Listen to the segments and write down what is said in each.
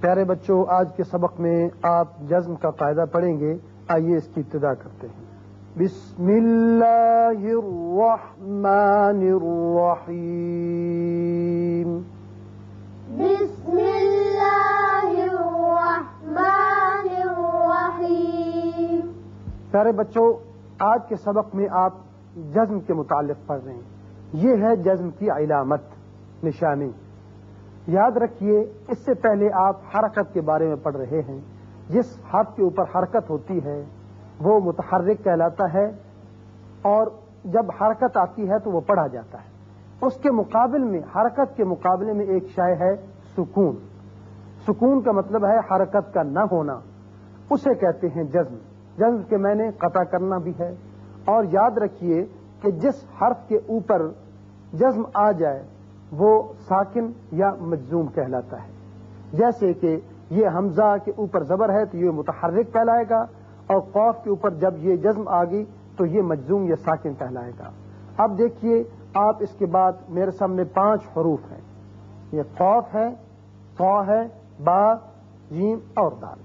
پیارے بچوں، آج کے سبق میں آپ جزم کا قاعدہ پڑھیں گے. آئیے اس کی ابتدا کرتے ہیں. بسم اللہ الرحمن الرحیم. بسم اللہ الرحمن الرحیم. پیارے بچوں، آج کے سبق میں آپ جزم کے متعلق پڑھ رہے ہیں. یہ ہے جزم کی علامت، نشانی. یاد رکھیے، اس سے پہلے آپ حرکت کے بارے میں پڑھ رہے ہیں. جس حرف کے اوپر حرکت ہوتی ہے وہ متحرک کہلاتا ہے، اور جب حرکت آتی ہے تو وہ پڑھا جاتا ہے. اس کے مقابل میں، حرکت کے مقابلے میں ایک شے ہے سکون. سکون کا مطلب ہے حرکت کا نہ ہونا، اسے کہتے ہیں جزم. جزم کے معنی قطع کرنا بھی ہے. اور یاد رکھیے کہ جس حرف کے اوپر جزم آ جائے وہ ساکن یا مجزوم کہلاتا ہے. جیسے کہ یہ حمزہ کے اوپر زبر ہے تو یہ متحرک کہلائے گا، اور قوف کے اوپر جب یہ جزم آ گئی تو یہ مجزوم یا ساکن کہلائے گا. اب دیکھیے، آپ اس کے بعد میرے سامنے 5 حروف ہیں. یہ قوف ہے، طا ہے، با، جیم اور دال.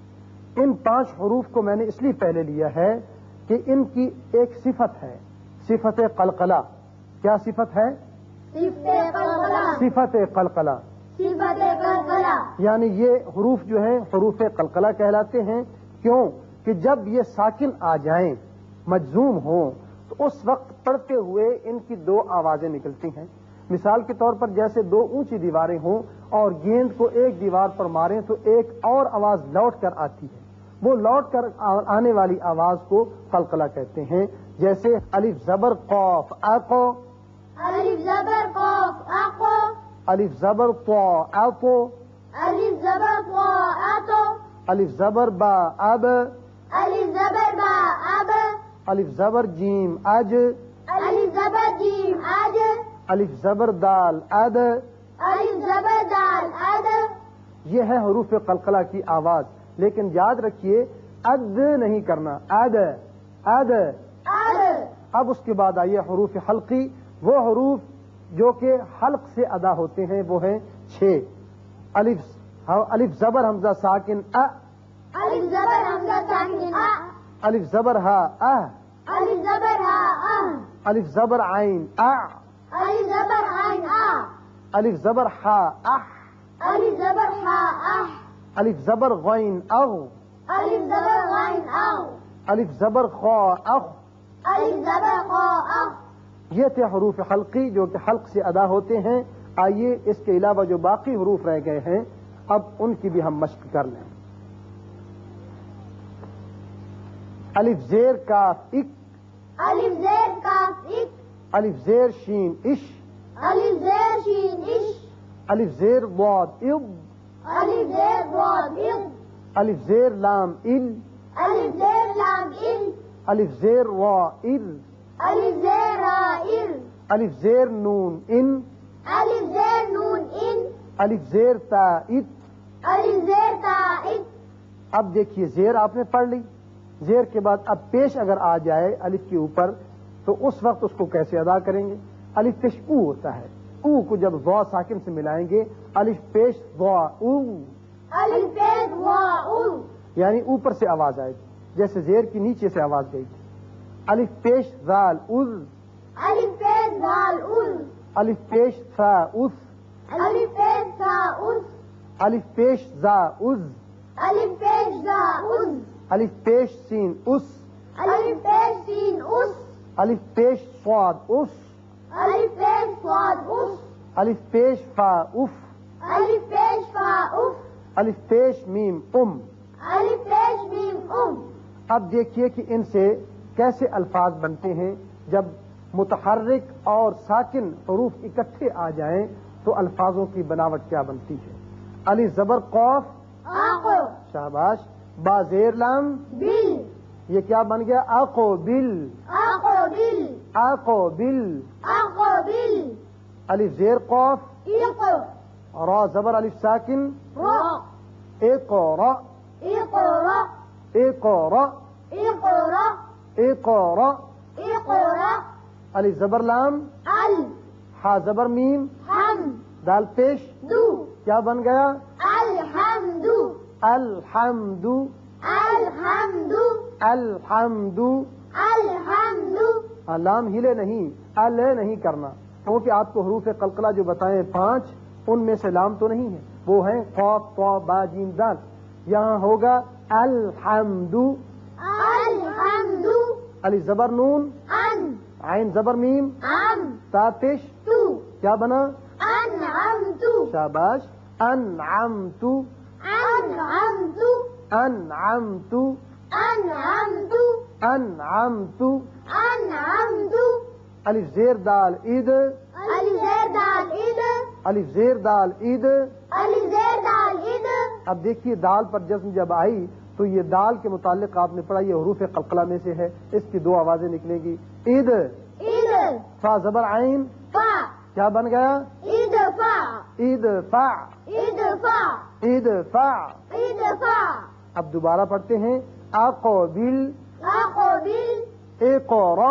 ان 5 حروف کو میں نے اس لیے پہلے لیا ہے کہ ان کی ایک صفت ہے، صفت قلقلہ. کیا صفت ہے؟ صفت قلقلہ. یعنی یہ حروف جو ہیں حروف قلقلہ کہلاتے ہیں. کیوں کہ جب یہ ساکن آ جائیں، مجزوم ہوں، تو اس وقت پڑھتے ہوئے ان کی 2 آوازیں نکلتی ہیں. مثال کے طور پر جیسے 2 اونچی دیواریں ہوں اور گیند کو ایک دیوار پر ماریں تو ایک اور آواز لوٹ کر آتی ہے. وہ لوٹ کر آنے والی آواز کو قلقلہ کہتے ہیں. جیسے الف زبر قوف آقو، الف زبر قوف اقو، الف زبر طا آتو، الف زبر طا اتو، الف زبر با اب، الف زبر با اب، الف زبر جیم اج، الف زبر جیم اج، الف زبر دال اد. الف زبر دال اد. یہ ہے حروف قلقلہ کی آواز. لیکن یاد رکھیے اد نہیں کرنا، اد اد. اد. اب اس کے بعد آئیے حروف حلقی. وہ حروف جو کہ حلق سے ادا ہوتے ہیں وہ ہیں 6. الف زبر حمزہ ساکن ا، الف زبر حمزہ ساکن ا، الف زبر ہا اہ، الف زبر ہا ا، الف زبر عین ا، الف زبر عین ا، الف زبر ہا اح، الف زبر ہا اح، الف زبر غین اغ، الف زبر غین او، الف زبر خا اخ. الف زبر خا اخ. یہ تھے حروف حلقی جو کہ حلق سے ادا ہوتے ہیں. آئیے اس کے علاوہ جو باقی حروف رہ گئے ہیں اب ان کی بھی ہم مشق کر لیں. الف زیر کاف اک، الف زیر کاف اک، الف زیر شین اش، الف زیر شین اش، الف زیر ضاد اض، الف زیر ضاد اض، الف زیر لام ال، الف زیر لام ال، الف زیر را ار، الف زیر را ار، الف زیر نون ان، الف زیر نون ان، الف زیر تا ات. الف زیر تا ات. اب دیکھیے زیر آپ نے پڑھ لی. زیر کے بعد اب پیش اگر آ جائے الف کے اوپر تو اس وقت اس کو کیسے ادا کریں گے؟ الف پیش او ہوتا ہے. او کو جب ضا ساکن سے ملائیں گے، الف پیش ضا او، الف پیش وا او، یعنی اوپر سے آواز آئے گی. جیسے زیر کی نیچے سے آواز گئی تھی. الف پیش ذال اذ، الف پیش ذال اذ، الف پیش ثا اث، الف پیش ثا اث، الف پیش ذا اذ، الف پیش ذا اذ، الف پیش سین اس، الف پیش سین اس، الف پیش صاد اس، الف پیش صاد اس، الف پیش فا اف، الف پیش فا اف، الف پیش میم ام. الف پیش میم ام. اب دیکھیے کہ ان سے کیسے الفاظ بنتے ہیں. جب متحرک اور ساکن حروف اکٹھے آ جائیں تو الفاظوں کی بناوٹ کیا بنتی ہے. الف زبر قوف آقو، شاباش. با زیر لام بل، یہ کیا بن گیا؟ آقو بل، آقو بل، آقو بل. آقو بل. الف زیر قوف، ایقو، را زبر الف ساکن را، اقرا، اقرا، اقرا، اقرا، اقرا. اقرا. الف زبر لام، ال، ہا زبر میم، حم، دال پیش دو، کیا بن گیا؟ الحمد. الحمد الحمد الحمد الحمد لام ہلے نہیں، ال نہیں کرنا، کیونکہ آپ کو حروف قلقلہ جو بتائیں 5 ان میں سے لام تو نہیں ہے، وہ ہیں قاف طا با جیم دال. یہاں ہوگا الحمد، الحمد الف زبر نون، ان عین زبر میم، ام تاتش تو کیا بنا؟ انعمت شاباش. انعمت انعمت انعمت انعمت انعمت. انعمت الف زیر دال عید، الف زیر دال عید الف زیر دال عید. الف زیر دال عید. اب دیکھیے دال پر جزم جب آئی تو یہ دال کے متعلق آپ نے پڑھا، یہ حروف قلقلہ میں سے ہے، اس کی 2 آوازیں نکلیں گی. عید، عید فا زبر عین، فا کیا بن گیا؟ عید فا عید فا عید فا عید فا. عید فا. اب دوبارہ پڑھتے ہیں اقبل اقبل اقرا.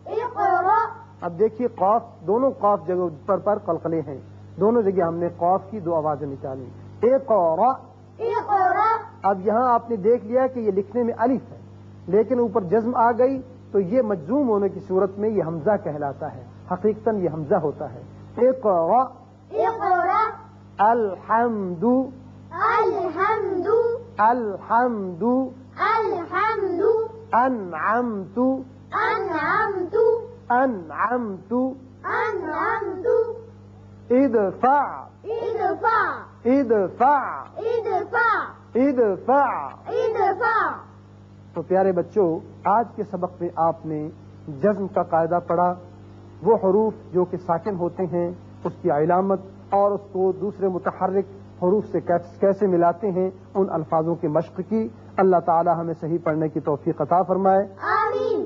اقرا. اب دیکھیے قاف، دونوں قاف جگہ پر قلقلے ہیں، دونوں جگہ ہم نے قاف کی 2 آوازیں نکالی. اقرا. اقرا. اب یہاں آپ نے دیکھ لیا کہ یہ لکھنے میں الف ہے، لیکن اوپر جزم آ گئی تو یہ مجزوم ہونے کی صورت میں یہ حمزہ کہلاتا ہے، حقیقتاً یہ حمزہ ہوتا ہے. اقرا اقرا. الحمد الحمد الحمد الحمد انعمت انعمت انعمت. انعمت. ادفع ادفع ادفع ادفع ادفع. ادفع. تو پیارے بچوں، آج کے سبق میں آپ نے جزم کا قاعدہ پڑھا، وہ حروف جو کہ ساکن ہوتے ہیں اس کی علامت اور اس کو دوسرے متحرک حروف سے کیسے ملاتے ہیں، ان الفاظوں کی مشق کی. اللہ تعالی ہمیں صحیح پڑھنے کی توفیق عطا فرمائے. آمین.